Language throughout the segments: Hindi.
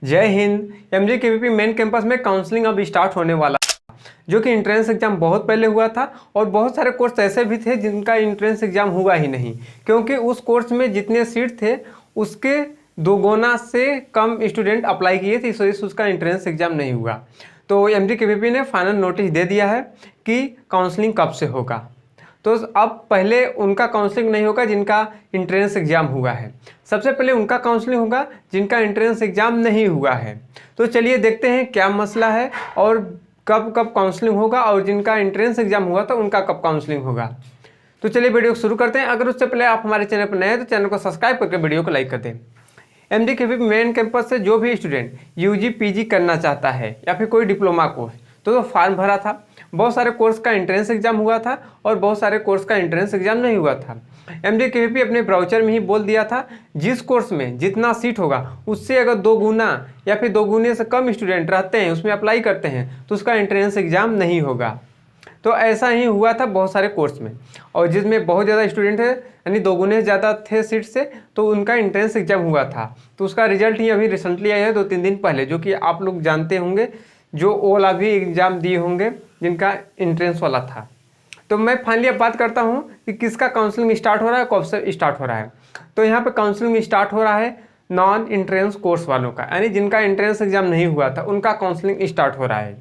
जय हिंद। एमजेकेवीपी मेन कैंपस में काउंसलिंग अब स्टार्ट होने वाला, जो कि इंट्रेंस एग्जाम बहुत पहले हुआ था और बहुत सारे कोर्स ऐसे भी थे जिनका इंट्रेंस एग्जाम हुआ ही नहीं, क्योंकि उस कोर्स में जितने सीट थे उसके दोगुना से कम स्टूडेंट अप्लाई किए थे, इस वजह से उसका इंट्रेंस एग्जाम नहीं हुआ। तो एमजेकेवीपी ने फाइनल नोटिस दे दिया है कि काउंसलिंग कब से होगा। तो अब पहले उनका काउंसलिंग नहीं होगा जिनका इंट्रेंस एग्जाम हुआ है, सबसे पहले उनका काउंसलिंग होगा जिनका इंट्रेंस एग्जाम नहीं हुआ है। तो चलिए देखते हैं क्या मसला है और कब कब काउंसलिंग होगा, और जिनका इंट्रेंस एग्जाम हुआ था उनका कब काउंसलिंग होगा। तो चलिए वीडियो को शुरू करते हैं। अगर उससे पहले आप हमारे चैनल पर नए हैं तो चैनल को सब्सक्राइब करके वीडियो को लाइक कर दें। एमजेकेवीपी मेन कैंपस से जो भी स्टूडेंट यूजी पीजी करना चाहता है या फिर कोई डिप्लोमा कोर्स, तो फॉर्म भरा था। बहुत सारे कोर्स का एंट्रेंस एग्जाम हुआ था और बहुत सारे कोर्स का एंट्रेंस एग्जाम नहीं हुआ था। एमजेकेवीपी अपने ब्राउचर में ही बोल दिया था जिस कोर्स में जितना सीट होगा उससे अगर दो गुना या फिर दो गुने से कम स्टूडेंट रहते हैं, उसमें अप्लाई करते हैं, तो उसका एंट्रेंस एग्जाम नहीं होगा। तो ऐसा ही हुआ था बहुत सारे कोर्स में, और जिसमें बहुत ज़्यादा स्टूडेंट है यानी दो गुने ज़्यादा थे सीट से, तो उनका एंट्रेंस एग्जाम हुआ था। तो उसका रिजल्ट ही अभी रिसेंटली आया है 2-3 दिन पहले, जो कि आप लोग जानते होंगे जो ओ वाला भी एग्ज़ाम दिए होंगे जिनका एंट्रेंस वाला था। तो मैं फाइनली अब बात करता हूँ कि किसका काउंसलिंग स्टार्ट हो रहा है, कब से स्टार्ट हो रहा है। तो यहाँ पे काउंसलिंग स्टार्ट हो रहा है नॉन एंट्रेंस कोर्स वालों का, यानी जिनका एंट्रेंस एग्जाम नहीं हुआ था उनका काउंसलिंग स्टार्ट हो रहा है।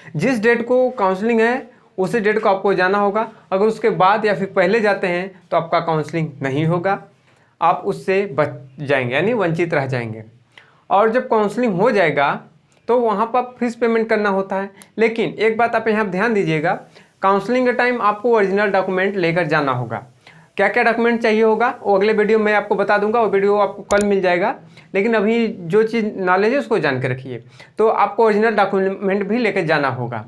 जिस डेट को काउंसलिंग है उसी डेट को आपको जाना होगा। अगर उसके बाद या फिर पहले जाते हैं तो आपका काउंसलिंग नहीं होगा, आप उससे बच जाएंगे यानी वंचित रह जाएंगे। और जब काउंसलिंग हो जाएगा तो वहाँ पर फीस पेमेंट करना होता है। लेकिन एक बात आप यहाँ ध्यान दीजिएगा, काउंसलिंग के टाइम आपको ओरिजिनल डॉक्यूमेंट लेकर जाना होगा। क्या क्या डॉक्यूमेंट चाहिए होगा वो अगले वीडियो में आपको बता दूंगा, वो वीडियो आपको कल मिल जाएगा। लेकिन अभी जो चीज़ नॉलेज है उसको जान के रखिए। तो आपको ओरिजिनल डॉक्यूमेंट भी लेकर जाना होगा,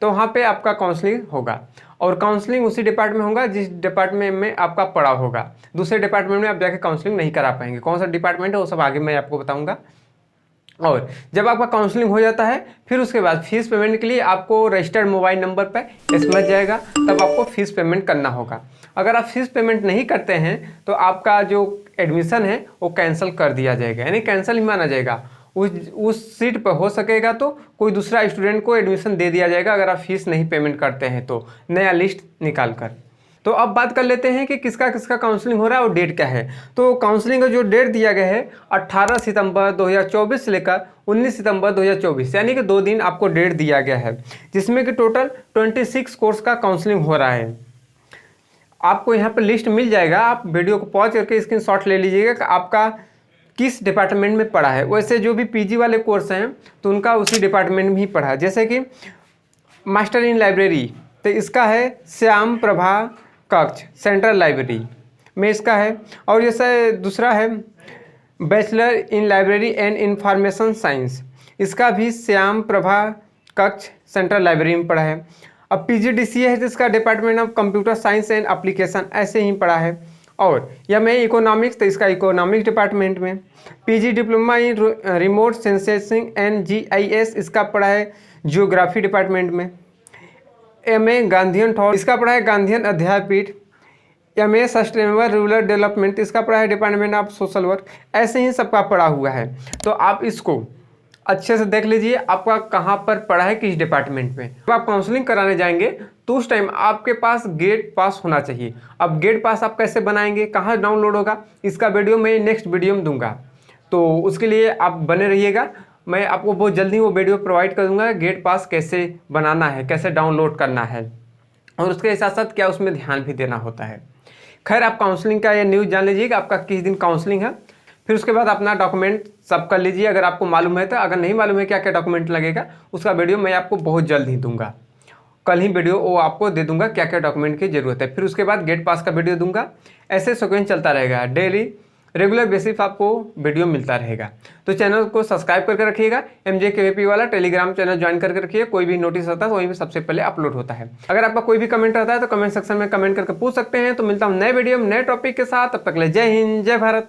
तो वहाँ पे आपका काउंसलिंग होगा। और काउंसलिंग उसी डिपार्टमेंट में होगा जिस डिपार्टमेंट में आपका पढ़ा होगा। दूसरे डिपार्टमेंट में आप जाके काउंसलिंग नहीं करा पाएंगे। कौन सा डिपार्टमेंट है वो सब आगे मैं आपको बताऊँगा। और जब आपका काउंसलिंग हो जाता है फिर उसके बाद फीस पेमेंट के लिए आपको रजिस्टर्ड मोबाइल नंबर पर एसएमएस जाएगा, तब आपको फीस पेमेंट करना होगा। अगर आप फीस पेमेंट नहीं करते हैं तो आपका जो एडमिशन है वो कैंसिल कर दिया जाएगा, यानी कैंसिल ही माना जाएगा। उस सीट पर हो सकेगा तो कोई दूसरा स्टूडेंट को एडमिशन दे दिया जाएगा अगर आप फीस नहीं पेमेंट करते हैं तो, नया लिस्ट निकाल कर। तो अब बात कर लेते हैं कि किसका किसका काउंसलिंग हो रहा है और डेट क्या है। तो काउंसलिंग का जो डेट दिया गया है 18 सितंबर 2024 से लेकर 19 सितंबर 2024, यानी कि 2 दिन आपको डेट दिया गया है, जिसमें कि टोटल 26 कोर्स का काउंसलिंग हो रहा है। आपको यहाँ पर लिस्ट मिल जाएगा, आप वीडियो को पॉज करके स्क्रीनशॉट ले लीजिएगा कि आपका किस डिपार्टमेंट में पढ़ा है। वैसे जो भी पीजी वाले कोर्स हैं तो उनका उसी डिपार्टमेंट में ही पढ़ा है। जैसे कि मास्टर इन लाइब्रेरी, तो इसका है श्याम प्रभा कक्ष सेंट्रल लाइब्रेरी में इसका है। और जैसे दूसरा है bachelor in library and information science, इसका भी श्याम प्रभा कक्ष सेंट्रल लाइब्रेरी में पढ़ा है। अब पीजीडीसीए है जिसका department of computer science and application ऐसे ही पढ़ा है। और या मैं इकोनॉमिक्स, तो इसका इकोनॉमिक्स डिपार्टमेंट में। PG diploma in remote sensing and GIS, इसका पढ़ा है जियोग्राफी डिपार्टमेंट में। एमए गांधीयन थॉट, इसका पढ़ा है गांधीयन अध्यायपीठ। एमए सस्टेनेबल रूरल डेवलपमेंट, इसका पढ़ा है डिपार्टमेंट ऑफ सोशल वर्क। ऐसे ही सबका पढ़ा हुआ है। तो आप इसको अच्छे से देख लीजिए आपका कहाँ पर पढ़ा है, किस डिपार्टमेंट में। जब आप काउंसलिंग कराने जाएंगे तो उस टाइम आपके पास गेट पास होना चाहिए। अब गेट पास आप कैसे बनाएंगे, कहाँ डाउनलोड होगा, इसका वीडियो मैं नेक्स्ट वीडियो में दूंगा, तो उसके लिए आप बने रहिएगा। मैं आपको बहुत जल्दी वो वीडियो प्रोवाइड कर दूंगा, गेट पास कैसे बनाना है, कैसे डाउनलोड करना है, और उसके साथ साथ क्या उसमें ध्यान भी देना होता है। खैर, आप काउंसलिंग का ये न्यूज़ जान लीजिए कि आपका किस दिन काउंसलिंग है। फिर उसके बाद अपना डॉक्यूमेंट सब कर लीजिए अगर आपको मालूम है तो। अगर नहीं मालूम है क्या क्या डॉक्यूमेंट लगेगा, उसका वीडियो मैं आपको बहुत जल्द ही दूंगा, कल ही वीडियो वो आपको दे दूंगा क्या क्या डॉक्यूमेंट की ज़रूरत है। फिर उसके बाद गेट पास का वीडियो दूंगा। ऐसे सीक्वेंस चलता रहेगा, डेली रेगुलर बेसिस आपको वीडियो मिलता रहेगा। तो चैनल को सब्सक्राइब करके रखिएगा। एमजेकेवीपी वाला टेलीग्राम चैनल ज्वाइन करके रखिए, कोई भी नोटिस आता है तो वहीं पे सबसे पहले अपलोड होता है। अगर आपका कोई भी कमेंट रहता है तो कमेंट सेक्शन में कमेंट करके पूछ सकते हैं। तो मिलता हूँ नए वीडियो में नए टॉपिक के साथ, तब तक ले जय हिंद जय भारत।